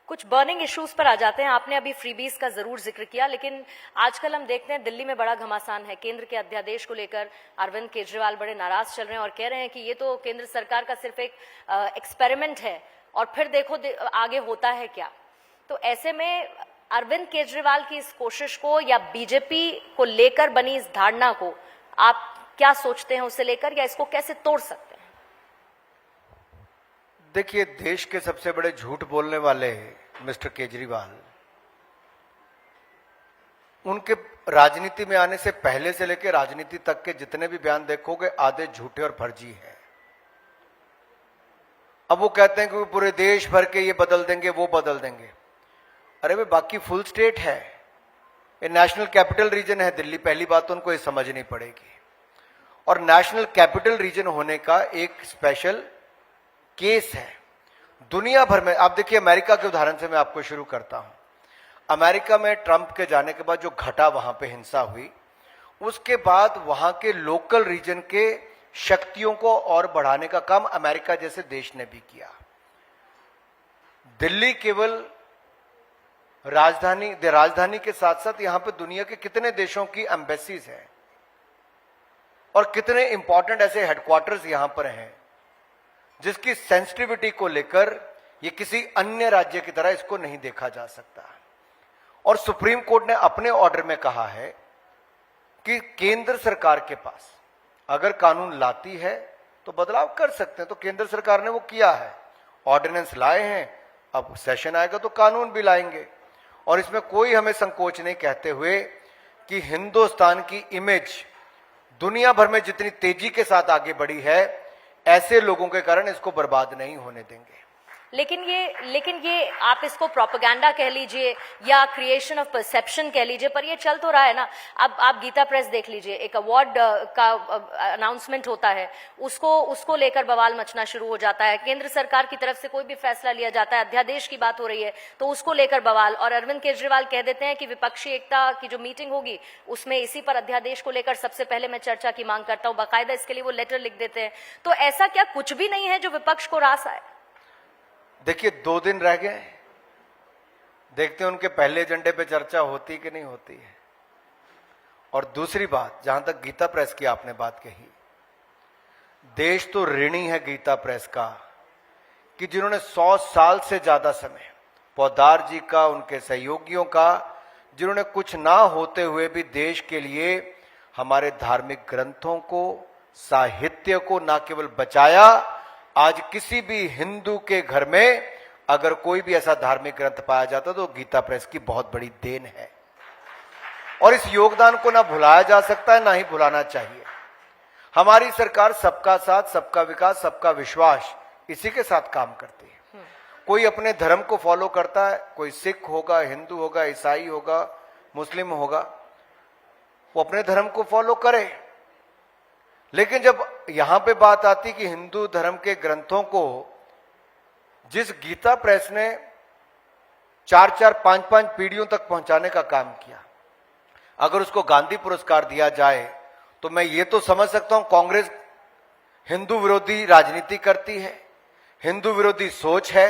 कुछ burning issues पर आ जाते हैं। आपने अभी फ्रीबीज का जरूर जिक्र किया, लेकिन आजकल हम देखते हैं दिल्ली में बड़ा घमासान है। केंद्र के अध्यादेश को लेकर अरविंद केजरीवाल बड़े नाराज चल रहे हैं और कह रहे हैं कि ये तो केंद्र सरकार का सिर्फ एक एक्सपेरिमेंट है और फिर देखो आगे होता है क्या। तो ऐसे में अरविंद केजरीवाल की इस कोशिश को या बीजेपी को लेकर बनी इस धारणा को आप क्या सोचते हैं उसे लेकर, या इसको कैसे तोड़ सकते हैं? देखिए, देश के सबसे बड़े झूठ बोलने वाले मिस्टर केजरीवाल, उनके राजनीति में आने से पहले से लेकर राजनीति तक के जितने भी बयान देखोगे आधे झूठे और फर्जी हैं। अब वो कहते हैं कि पूरे देश भर के ये बदल देंगे, वो बदल देंगे। अरे भाई, बाकी फुल स्टेट है, ये नेशनल कैपिटल रीजन है दिल्ली। पहली बात तो उनको ये समझनी पड़ेगी। और नेशनल कैपिटल रीजन होने का एक स्पेशल केस है दुनिया भर में। आप देखिए, अमेरिका के उदाहरण से मैं आपको शुरू करता हूं। अमेरिका में ट्रंप के जाने के बाद जो घटा वहां पे हिंसा हुई, उसके बाद वहां के लोकल रीजन के शक्तियों को और बढ़ाने का काम अमेरिका जैसे देश ने भी किया। दिल्ली केवल राजधानी के साथ साथ यहां पे दुनिया के कितने देशों की एम्बेसीज हैं और कितने इंपॉर्टेंट ऐसे हेडक्वार्टर्स यहां पर हैं, जिसकी सेंसिटिविटी को लेकर ये किसी अन्य राज्य की तरह इसको नहीं देखा जा सकता। और सुप्रीम कोर्ट ने अपने ऑर्डर में कहा है कि केंद्र सरकार के पास अगर कानून लाती है तो बदलाव कर सकते हैं। तो केंद्र सरकार ने वो किया है, ऑर्डिनेंस लाए हैं। अब सेशन आएगा तो कानून भी लाएंगे। और इसमें कोई हमें संकोच नहीं, कहते हुए कि हिंदुस्तान की इमेज दुनिया भर में जितनी तेजी के साथ आगे बढ़ी है, ऐसे लोगों के कारण इसको बर्बाद नहीं होने देंगे। लेकिन ये आप इसको प्रोपेगेंडा कह लीजिए या क्रिएशन ऑफ परसेप्शन कह लीजिए, पर ये चल तो रहा है ना। अब आप गीता प्रेस देख लीजिए, एक अवार्ड का अनाउंसमेंट होता है, उसको लेकर बवाल मचना शुरू हो जाता है। केंद्र सरकार की तरफ से कोई भी फैसला लिया जाता है, अध्यादेश की बात हो रही है तो उसको लेकर बवाल। और अरविंद केजरीवाल कह देते हैं कि विपक्षी एकता की जो मीटिंग होगी उसमें इसी पर अध्यादेश को लेकर सबसे पहले मैं चर्चा की मांग करता हूं। बाकायदा इसके लिए वो लेटर लिख देते हैं। तो ऐसा क्या कुछ भी नहीं है जो विपक्ष को रास आए? देखिए, 2 दिन रह गए, देखते हैं उनके पहले एजेंडे पे चर्चा होती कि नहीं होती है। और दूसरी बात, जहां तक गीता प्रेस की आपने बात कही, देश तो ऋणी है गीता प्रेस का कि जिन्होंने 100 साल से ज्यादा समय, पोद्दार जी का, उनके सहयोगियों का, जिन्होंने कुछ ना होते हुए भी देश के लिए हमारे धार्मिक ग्रंथों को, साहित्य को ना केवल बचाया, आज किसी भी हिंदू के घर में अगर कोई भी ऐसा धार्मिक ग्रंथ पाया जाता तो गीता प्रेस की बहुत बड़ी देन है। और इस योगदान को ना भुलाया जा सकता है, ना ही भुलाना चाहिए। हमारी सरकार सबका साथ, सबका विकास, सबका विश्वास, इसी के साथ काम करती है। कोई अपने धर्म को फॉलो करता है, कोई सिख होगा, हिंदू होगा, ईसाई होगा, मुस्लिम होगा, वो अपने धर्म को फॉलो करे। लेकिन जब यहां पे बात आती कि हिंदू धर्म के ग्रंथों को जिस गीता प्रेस ने 4-4, 5-5 पीढ़ियों तक पहुंचाने का काम किया, अगर उसको गांधी पुरस्कार दिया जाए तो मैं ये तो समझ सकता हूं कांग्रेस हिंदू विरोधी राजनीति करती है, हिंदू विरोधी सोच है,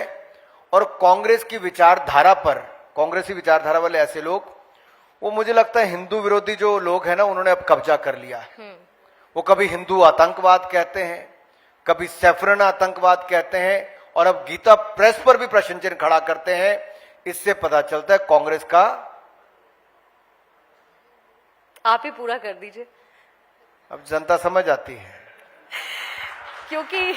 और कांग्रेस की विचारधारा पर, कांग्रेसी विचारधारा वाले ऐसे लोग, वो मुझे लगता है हिंदू विरोधी जो लोग हैं ना, उन्होंने अब कब्जा कर लिया है। वो कभी हिंदू आतंकवाद कहते हैं, कभी सैफरन आतंकवाद कहते हैं, और अब गीता प्रेस पर भी प्रश्न चिन्ह खड़ा करते हैं। इससे पता चलता है कांग्रेस का। आप ही पूरा कर दीजिए। अब जनता समझ आती है। क्योंकि